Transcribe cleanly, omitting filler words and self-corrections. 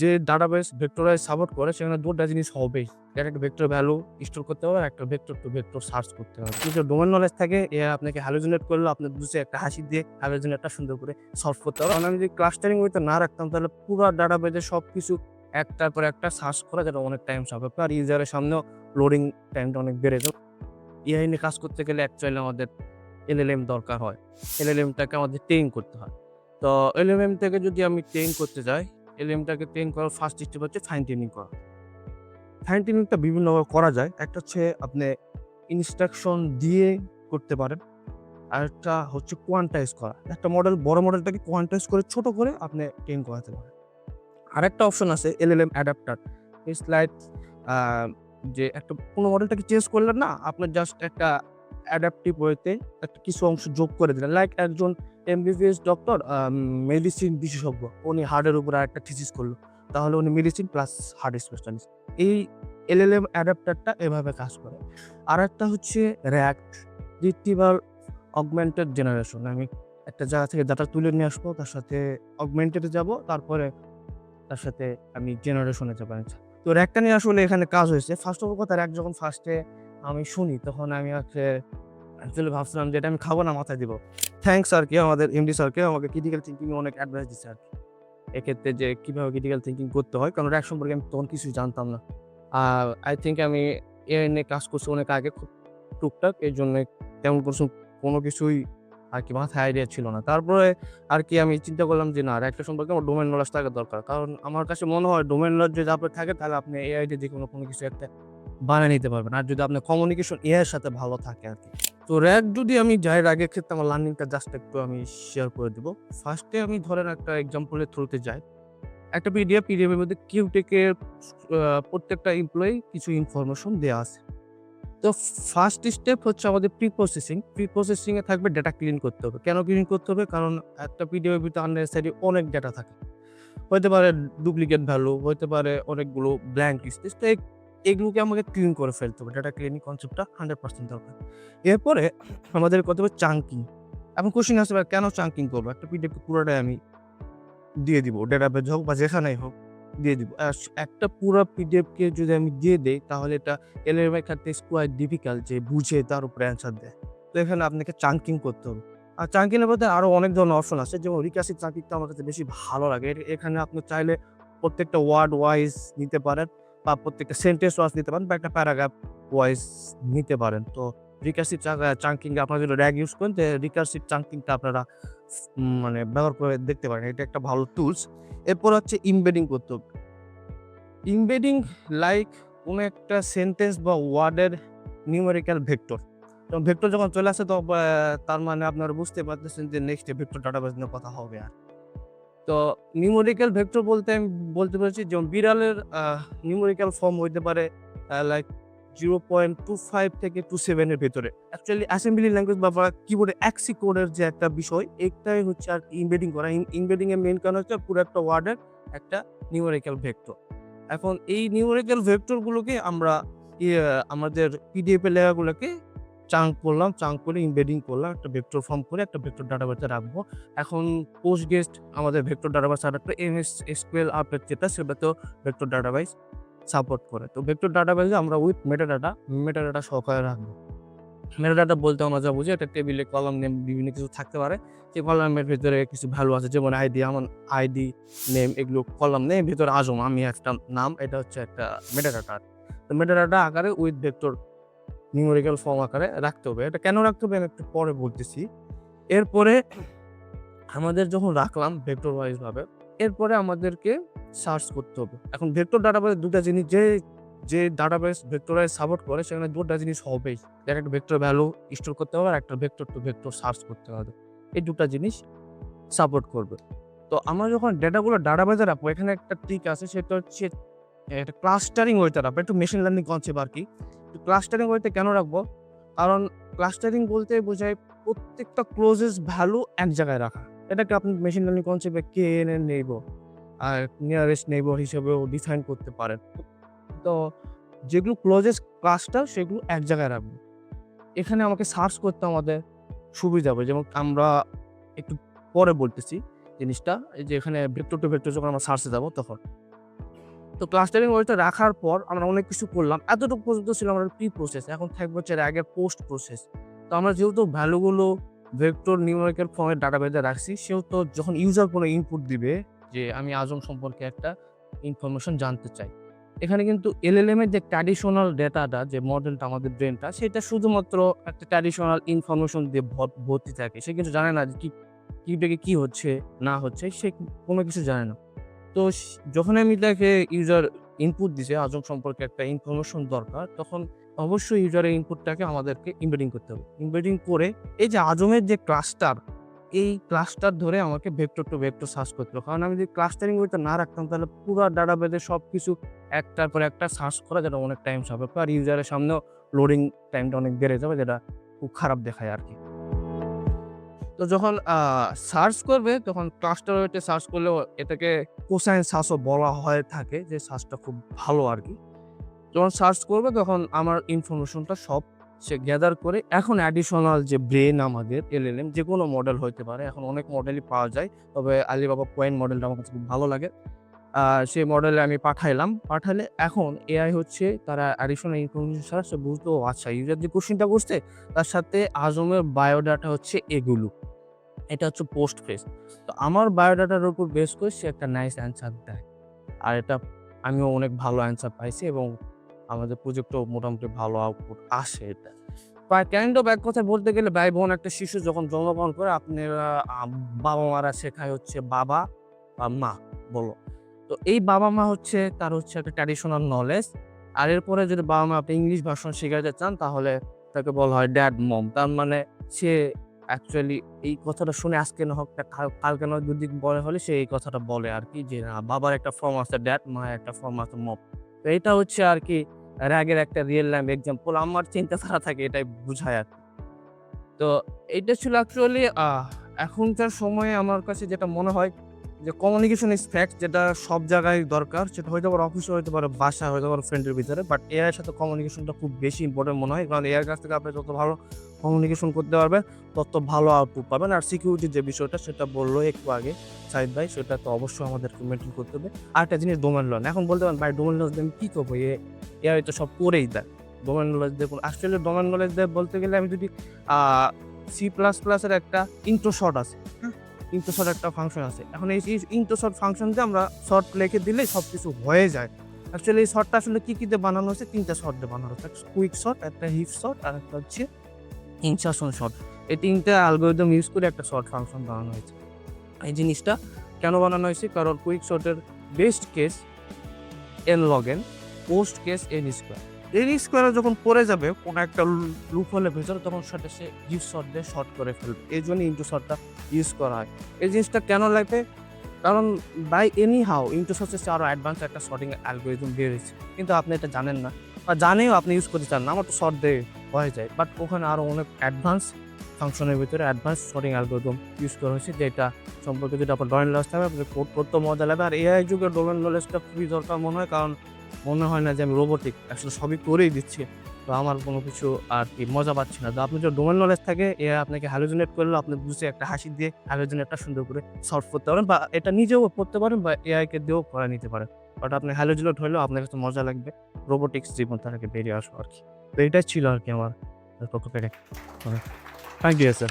যে database vectorise support করে সেখানে ২ টা জিনিস হবেই। একটা ভেক্টর ভ্যালু স্টোর করতে হবে আর একটা ভেক্টর টু ভেক্টর সার্চ করতে হবে। যদি ডোমেইন নলেজ থাকে আপনাকে হ্যালোজিনেট করলো আপনার বুঝে একটা হাসি দিয়ে হ্যালোজিনেটটা সুন্দর করে সলভ করতে হবে। কারণ আমি যদি ক্লাস্টারিং ওয়েতে না রাখতাম তাহলে পুরা ডাটাবেজে সবকিছু একটার পর একটা সার্চ করা যেটা অনেক টাইম সাপেক্ষ আর ইউজারের সামনেও লোডিং টাইমটা অনেক বেড়ে যায়। এআই নিয়ে কাজ করতে গেলে অ্যাকচুয়ালি আমাদের এলএলএম দরকার হয়। এলএলএমটাকে আমাদের ট্রেন করতে হয়। তো এলএলএম থেকে যদি আমি ট্রেন করতে যাই, এলএলএমটাকে ট্রেন করার ফার্স্ট স্টেপ হচ্ছে ফাইন টিউনিং করা। ফাইন টিউনিংটা বিভিন্নভাবে করা যায়। একটা হচ্ছে আপনি ইনস্ট্রাকশন দিয়ে করতে পারেন। আরেকটা হচ্ছে কোয়ান্টাইজ করা। একটা মডেল বড় মডেলটাকে কোয়ান্টাইজ করে ছোট করে আপনি ট্রেন করাতে পারেন। আরেকটা অপশন আছে এলএলএম অ্যাডাপ্টার। ইটস লাইক আ যে একটা কোনো মডেলটাকে চেঞ্জ করলেন না, আপনার জাস্ট একটা অ্যাডাপটিভ ওয়েতে একটা কিছু অংশ যোগ করে দিলেন। লাইক একজন এমবিবিএস ডক্টর মেডিসিন বিশেষজ্ঞ। উনি হার্টের উপর আরেকটা থিসিস করলো। তাহলে উনি মেডিসিন প্লাস হার্ট স্পেশালিস্ট। এই এলএলএম অ্যাডাপ্টারটা এভাবে কাজ করে। আরেকটা হচ্ছে RAG রিট্রিভাল অগমেন্টেড জেনারেশন। আমি একটা জায়গা থেকে ডাটা তুলে নিয়ে আসবো, তার সাথে অগমেন্টেড এ যাবো, তারপরে তার সাথে আমি জেনারেশনে যাবো। আচ্ছা। তো র‍্যাগটা নিয়ে আসলে এখানে কাজ হয়েছে। ফার্স্ট অফ অল কথা র‍্যাগ যখন ফার্স্টে আমি শুনি তখন আমি অ্যাকচুয়ালি ভাবছিলাম যে এটা আমি খাবো না মাথায় দিব। থ্যাংকস আরকি আমাদের এমডি স্যারকে আমাকে ক্রিটিক্যাল থিংকিং এ অনেক অ্যাডভাইস দিছে আরকি। এক্ষেত্রে যে কিভাবে ক্রিটিক্যাল থিংকিং করতে হয়। কারণ র‍্যাগ সম্পর্কে আমি তখন কিছুই জানতাম না। আই থিংক আমি এআই নিয়ে কাজ করছি অনেক আগে খুব টুকটাক। এজন্য তেমন কোনো কিছুই আরকি মাথায় আইডিয়া ছিল না। তারপরে আরকি আমি চিন্তা করলাম যে না র‍্যাগটা সম্পর্কে আমার ডোমেইন নলেজ থাকা দরকার। কারণ আমার কাছে মনে হয় ডোমেইন নলেজ যদি আপনার থাকে তাহলে আপনি এআই দিয়ে যেকোনো কোনো কিছু একটা বানায় নিতে পারবেন। আর যদি আপনার কমিউনিকেশন এআই এর সাথে ভালো থাকে আরকি। তো র‍্যাগ যদি আমি যাই র‍্যাগের ক্ষেত্রে আমার লার্নিংটা জাস্ট একটু আমি শেয়ার করে দিব। ফার্স্টে আমি ধরেন একটা এক্সাম্পল এর থ্রুতে যাই। একটা পিডিএফ এর মধ্যে কিউটেকের প্রত্যেকটা এমপ্লয়ি কিছু ইনফরমেশন দেয়া আছে। তো ফার্স্ট স্টেপ হচ্ছে আমাদের প্রি প্রসেসিং। প্রি প্রসেসিং এ থাকবে ডেটা ক্লিন করতে হবে। কেন ক্লিন করতে হবে? কারণ একটা পিডিএফ এর ভিতরে আননেসেসারি অনেক ডেটা থাকে। হইতে পারে ডুপ্লিকেট ভ্যালু, হইতে পারে অনেকগুলো ব্ল্যাংক স্পেস। তো এগুলোকে আমাকে ক্লিন করে ফেলতে হবে। ডেটা ক্লিনিং কনসেপ্টটা 100% দরকার। এরপরে আমাদের করতে হবে চাঙ্কিং। এখন কোয়েশ্চেন আসতে পারে কেন চাঙ্কিং করব? একটা পিডিএফ কে পুরোটাই আমি দিয়ে দিব। ডেটাবেজ হোক বা যেখানেই হোক দিয়ে দিব। একটা পুরা পিডিএফকে যদি আমি দিয়ে দেই তাহলে এটা এলএলএম এর ক্ষেত্রে ইটস কোয়াইট ডিফিকাল্ট যে বুঝে তার উপরে অ্যান্সার দেয়। তো এখানে আপনাকে চাঙ্কিং করতে হবে। আর চাঙ্কিং এর মধ্যে আরো অনেক ধরনের অপশন আছে। যেমন রিকার্সিভ চাঙ্কিংটা আমার কাছে বেশি ভালো লাগে। এখানে আপনি চাইলে প্রত্যেকটা ওয়ার্ড ওয়াইজ নিতে পারেন বা প্রত্যেকটা সেন্টেন্স ওয়াইজ নিতে পারেন বা একটা প্যারাগ্রাফ ওয়াইজ নিতে পারেন। তো রিকার্সিভ চাঙ্কিং এ আপনারা যদি র‍্যাগ ইউজ করেন রিকার্সিভ চাঙ্কিংটা আপনারা মানে ব্যবহার করে দেখতে পারেন। এটা একটা ভালো টুলস। এরপর হচ্ছে এমবেডিং করতে হবে। এমবেডিং লাইক কোনো একটা সেন্টেন্স বা ওয়ার্ডের নিউমেরিক্যাল ভেক্টর। তো ভেক্টর যখন চলে আসে তো তার মানে আপনারা বুঝতে পারতেছেন যে নেক্সট ভেক্টর ডাটাবেস নিয়ে কথা হবে আর। তো নিউমেরিক্যাল ভেক্টর বলতে আমি বলতে পারছি যেমন বিড়ালের নিউমেরিক্যাল ফর্ম হইতে পারে লাইক 0.25 থেকে 27 এর ভেতরে। অ্যাকচুয়ালি অ্যাসেম্বলি ল্যাঙ্গুয়েজ বা কিবোর্ডে এক্সি কোডের যে একটা বিষয় এটাই হচ্ছে আর এমবেডিং করা। এমবেডিং এর মেইন কারণ হচ্ছে পুরো একটা ওয়ার্ডের একটা নিউমেরিক্যাল ভেক্টর। এখন এই নিউমেরিক্যাল ভেক্টর গুলোকে আমরা আমাদের পিডিএফ এর লেখাগুলোকে চাঙ্ক করলাম, চাঙ্ক করে এমবেডিং করলাম। একটা ভেক্টর ফর্ম করে একটা ভেক্টর ডাটাবেসে রাখবো। এখন পোস্টগেস্ট আমাদের ভেক্টর ডাটাবেস আর একটা এমএস এসকিউএল আপডেট যেটা সেটাতেও ভেক্টর ডাটাবেস সাপোর্ট করে। তো ভেক্টর ডাটাবেসে আমরা উইথ মেটাডাটা সহকারে রাখবো। মেটাডাটা বলতে আমরা যা বুঝি একটা টেবিলে কলাম নেম বিভিন্ন কিছু থাকতে পারে। সেই কলামের ভেতরে কিছু ভ্যালু আছে যেমন আমার আইডি, নেম এগুলো কলাম নেই ভেতরে আজম আমি একটা নাম এটা হচ্ছে একটা মেটাডাটা। তো মেটাডাটা আকারে উইথ ভেক্টর নিউমেরিক্যাল ফর্ম আকারে রাখতে হবে। এটা কেন রাখতে হবে আমি একটু পরে বলতেছি। এরপরে আমাদের যখন রাখলাম ভেক্টর ওয়াইজ ভাবে, এরপরে আমাদেরকে সার্চ করতে হবে। এখন ভেক্টর ডাটাবেস ২ টা জিনিস যে ডাটাবেস ভেক্টরাইজ সাপোর্ট করে সেখানে ২ টা জিনিস হবেই। একটা ভেক্টর ভ্যালু স্টোর করতে হবে আর একটা ভেক্টর টু ভেক্টর সার্চ করতে হবে। এই ২ টা জিনিস সাপোর্ট করবে। তো আমরা যখন ডেটাগুলো ডাটাবেসে রাখবো এখানে একটা ট্রিক আছে সেটা হচ্ছে একটা ক্লাস্টারিং ওয়েতে রাখবো। একটু মেশিন লার্নিং কনসেপ্ট আরকি। তো ক্লাস্টারিং ওয়েতে কেন রাখবো? কারণ ক্লাস্টারিং বলতে বোঝায় প্রত্যেকটা ক্লোজেস্ট ভ্যালু এক জায়গায় রাখা। এটাকে আপনি মেশিন লার্নিং কনসেপ্টে KNN নেইবর আর নিয়ারেস্ট নেইবর হিসেবেও ডিফাইন করতে পারেন। তো যেগুলো ক্লোজেস্ট ক্লাস্টার সেগুলো এক জায়গায় রাখবো। এখানে আমাকে সার্চ করতে আমাদের সুবিধা হবে। যেমন আমরা একটু পরে বলতেছি জিনিসটা। এই যে এখানে ভেক্টর টু ভেক্টর যখন আমরা সার্চে যাবো তখন। তো ক্লাস্টারিং ওয়েটা রাখার পর আমরা অনেক কিছু করলাম। এতটুকু পর্যন্ত ছিল আমাদের প্রি প্রসেস। এখন থাকবে হচ্ছে এর আগে পোস্ট প্রসেস। তো আমরা যেহেতু ভ্যালুগুলো ভেক্টর নিউমেরিক্যাল ফর্মে ডাটাবেজে রাখছি, সেহেতু যখন ইউজার কোনো ইনপুট দিবে যে আমি আজম সম্পর্কে একটা ইনফরমেশন জানতে চাই। এখানে কিন্তু এলএলএম এর যে ট্র্যাডিশনাল ডেটাটা যে মডেলটা আমাদের ব্রেইনটা সেটা শুধুমাত্র একটা ট্র্যাডিশনাল ইনফরমেশন দিয়ে ভর্তি থাকে। সে কিন্তু জানে না যে কি থেকে কি হচ্ছে না হচ্ছে, সে কোনো কিছু জানে না। তো যখন আমি তাকে ইউজার ইনপুট দিছে আজম সম্পর্কে একটা ইনফরমেশন দরকার, তখন অবশ্যই ইউজারের ইনপুটটাকে আমাদেরকে এমবেডিং করতে হবে। এমবেডিং করে এই যে আজমের যে ক্লাস্টার, এই ক্লাস্টার ধরে আমাকে ভেক্টর টু ভেক্টর সার্চ করতে হবে। কারণ আমি যদি ক্লাস্টারিং ওয়েটা না রাখতাম তাহলে পুরো ডাটাবেজে সবকিছু একটার পর একটা সার্চ করা, যেটা অনেক টাইম সাপেক্ষ আর ইউজারের সামনেও লোডিং টাইমটা অনেক বেড়ে যাবে, যেটা খুব খারাপ দেখায় আরকি। তো যখন সার্চ করবে তখন ক্লাস্টার ওয়েটে সার্চ করলেও এটাকে কোসাইন সার্চও বলা হয়ে থাকে, যে সার্চটা খুব ভালো আরকি। যখন সার্চ করবে তখন আমার ইনফরমেশনটা সব সে গ্যাদার করে এখন অ্যাডিশনাল যে ব্রেন আমাদের এলএলএম যেকোনো মডেল হইতে পারে। এখন অনেক মডেলই পাওয়া যায়। তবে আলিবাবা পয়েন্ট মডেলটা আমার কাছে খুব ভালো লাগে। সেই মডেলে আমি পাঠাইলাম। পাঠালে এখন এআই হচ্ছে তারা অ্যাডিশনাল ইনফরমেশন ছাড়া সে বুঝতো আচ্ছা ইউজার যে কোয়েশ্চেনটা করছে তার সাথে আজমের বায়োডাটা হচ্ছে এগুলো। এটা হচ্ছে পোস্ট ফেজ। তো আমার বায়োডাটার উপর বেস করে সে একটা নাইস অ্যান্সার দেয়। আর এটা আমিও অনেক ভালো অ্যান্সার পাইছি এবং আমাদের প্রজেক্টেও মোটামুটি ভালো আউটপুট আসে এটা। কাইন্ড অফ এক কথায় বলতে গেলে ব্যয়বহুল একটা শিশু যখন জন্মগ্রহণ করে আপনারা বাবা-মারা শেখায় হচ্ছে বাবা বা মা বলো। তো এই বাবা-মা হচ্ছে তার হচ্ছে একটা ট্র্যাডিশনাল নলেজ। আর এরপরে যদি বাবা-মা আপনি ইংলিশ ভার্সন শিখাইতে চান তাহলে তাকে বলা হয় ড্যাড, মম। তার মানে সে অ্যাকচুয়ালি এই কথাটা শুনে আজকে না হোক কালকে নয় ২ দিন পরে হলে সে এই কথাটা বলে আরকি যে না বাবার একটা ফর্ম আছে ড্যাড, মায়ের একটা ফর্ম আছে মম। তো এটা হচ্ছে আরকি রাগের একটা রিয়েল লাইফ এক্সাম্পল। আমার চিন্তাধারা থাকে এটাই বুঝায় আরকি। তো এইটা ছিল অ্যাকচুয়ালি এখনকার সময়ে আমার কাছে যেটা মনে হয় যে কমিউনিকেশন ইজ ফ্যাক্ট, যেটা সব জায়গায় দরকার। সেটা হইতে পারে অফিসে, হইতে পারে বাসায়, হইতে পারে ফ্রেন্ডের ভিতরে। বাট এআই এর সাথে কমিউনিকেশনটা খুব বেশি ইম্পোর্টেন্ট মনে হয়। কারণ এআই এর কাছ থেকে আপনি যত ভালো কমিউনিকেশন করতে পারবেন তত ভালো আউটপুট পাবেন। আর সিকিউরিটির যে বিষয়টা সেটা বললো একটু আগে সাইদ ভাই, সেটা তো অবশ্যই আমাদেরকে মেইনটেইন করতে হবে। আরেকটা জিনিস ডোমেইন নলেজ। এখন বলতে পারেন ভাই ডোমেইন নলেজ দিয়ে আমি কি করবো? এআই তো সব করেই দেয়। ডোমেইন নলেজ দিয়ে আসলে ডোমেইন নলেজ দিয়ে বলতে গেলে আমি যদি আ সি প্লাস প্লাস এর একটা ইন্ট্রো শর্ট আছে। হ্যাঁ? ইন্ট্রো শর্ট একটা ফাংশন আছে। এখন এই ইন্ট্রো শর্ট ফাংশন দিয়ে আমরা শর্ট লিখে দিলেই সবকিছু হয়ে যায়। অ্যাকচুয়ালি এই শর্টটা আসলে কি দিয়ে বানানো হয়েছে? ৩ টা শর্ট দিয়ে বানানো হয়েছে। একটা কুইক শর্ট, একটা হিপ শর্ট আর একটা হচ্ছে ইনসারশন শর্ট। এই ৩ টা অ্যালগরিদম ইউজ করে একটা শর্ট ফাংশন বানানো হয়েছে। এই জিনিসটা কেন বানানো হয়েছে? কারণ কুইক শর্টের best case n log n, worst case n square. n স্কয়ারে যখন পড়ে যাবে কোনো একটা লুপ হোলের ভেতরে তখন সেটা সে হিপ শর্ট দিয়ে শর্ট করে ফেলবে। এইজন্য ইন্টু শর্টটা ইউজ করা হয়। এই জিনিসটা কেন লাগে? কারণ বাই এনি হাউ ইন্টু শর্টের চেয়ে আরো অ্যাডভান্স একটা শর্টিং অ্যালগরিদম বের হয়েছে। কিন্তু আপনি এটা জানেন না বা জানেও আপনি ইউজ করতে চান না। আমার তো শর্ট দিয়ে হয়ে যায়। বাট ওখানে আরো অনেক অ্যাডভান্স ফাংশনের ভিতরে অ্যাডভান্স শর্টিং অ্যালগরিদম ইউজ করা হয়েছে, যেটা সম্পর্কে যদি আপনার ডোমেইন নলেজ থাকে আপনার কোড করতেও মজা লাগবে। আর এআই যুগে ডোমেইন নলেজটা খুবই দরকার মনে হয়। কারণ মনে হয় না যে আমি রোবটিক, আসলে সবই করেই দিচ্ছি। তো আমার কোনো কিছু আর কি মজা পাচ্ছি না। তো আপনি যদি ডোমেইন নলেজ থাকে এআই আপনাকে হ্যালুসিনেট করলেও আপনি বুঝে একটা হাসি দিয়ে হ্যালুসিনেটটা সুন্দর করে সলভ করতে পারেন বা এটা নিজেও করতে পারেন বা এআই কে দিয়েও করে নিতে পারেন। বাট আপনি হ্যালুসিনেট হইলেও আপনার কাছে মজা লাগবে। রোবোটিক্স জীবন থেকে বেরিয়ে আসো আরকি। তো এটাই ছিল আরকি আমার পক্ষ থেকে। Thank you sir.